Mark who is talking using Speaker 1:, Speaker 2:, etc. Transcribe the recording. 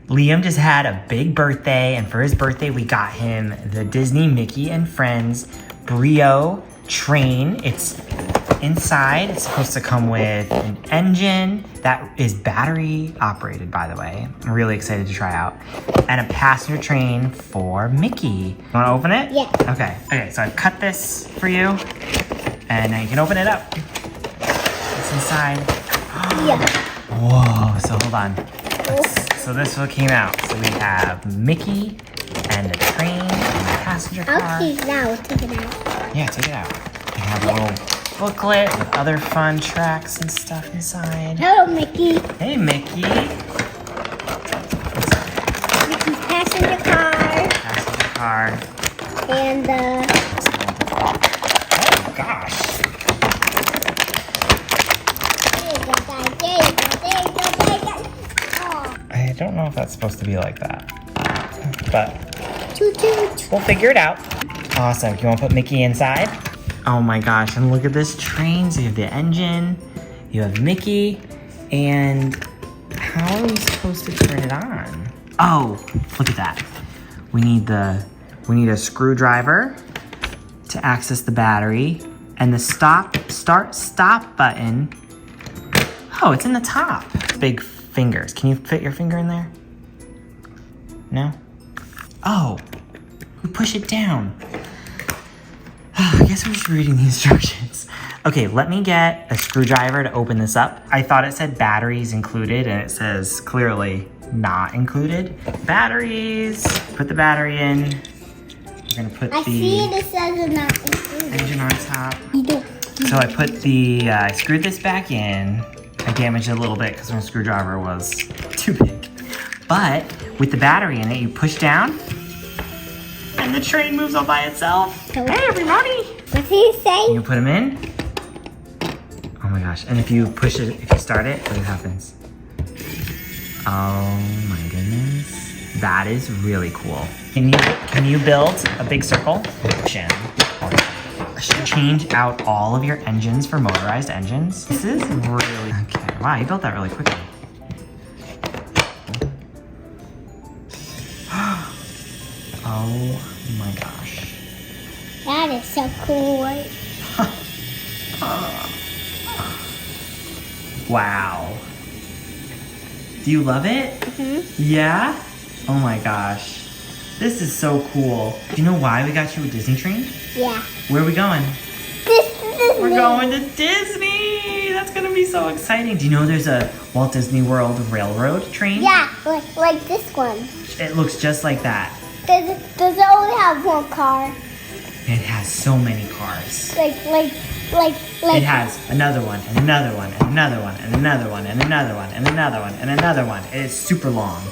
Speaker 1: Liam just had a big birthday, and for his birthday, we got him the Disney Mickey and Friends Brio train. It's inside. It's supposed to come with an engine that is battery operated, by the way. I'm really excited to try out. And a passenger train for Mickey. You want to open it?
Speaker 2: Yeah.
Speaker 1: Okay, so I've cut this for you, and now you can open it up. It's inside.
Speaker 2: Yeah.
Speaker 1: Whoa, so hold on. So this is what came out. So we have Mickey and a train and a passenger car.
Speaker 2: I'll take it out. Take it out.
Speaker 1: Yeah, take it out. We have a little booklet with other fun tracks and stuff inside.
Speaker 2: Hello, Mickey.
Speaker 1: Hey, Mickey.
Speaker 2: Mickey's passenger car.
Speaker 1: Passenger car.
Speaker 2: And
Speaker 1: Oh, gosh. I don't know if that's supposed to be like that, but
Speaker 2: Toot toot.
Speaker 1: we'll figure it out. Awesome. You want to put Mickey inside? Oh my gosh, and look at this train. So you have the engine, you have Mickey, and how are we supposed to turn it on? Oh, look at that. We need a screwdriver to access the battery, and the start stop button. Oh, it's in the top. Big fingers. Can you fit your finger in there? No? Oh, we push it down. I guess we're just reading the instructions. Okay, let me get a screwdriver to open this up. I thought it said batteries included, and it says clearly not included. Batteries. Put the battery in. We're gonna put
Speaker 2: I see it says it's not included.
Speaker 1: Engine on top.
Speaker 2: You do.
Speaker 1: So I put I screwed this back in. I damaged it a little bit because my screwdriver was too big. But with the battery in it, you push down, and the train moves all by itself. Hey, everybody!
Speaker 2: What's he saying?
Speaker 1: You put them in. Oh my gosh! And if you push it, if you start it, what happens? Oh my goodness! That is really cool. Can you build a big circle? Change out all of your engines for motorized engines. This is really okay. Wow, you built that really quickly. Oh my gosh.
Speaker 2: That is so cool.
Speaker 1: Wow. Do you love it?
Speaker 2: Mm-hmm.
Speaker 1: Yeah? Oh my gosh. This is so cool. Do you know why we got you a Disney train?
Speaker 2: Yeah.
Speaker 1: Where are we going?
Speaker 2: Disney.
Speaker 1: We're going to Disney! That's gonna be so exciting. Do you know there's a Walt Disney World Railroad train?
Speaker 2: Yeah, like this one.
Speaker 1: It looks just like that.
Speaker 2: Does it only have one car?
Speaker 1: It has so many cars.
Speaker 2: Like.
Speaker 1: It has another one, and another one, and another one, and another one, and another one, and another one, and another one. It's super long.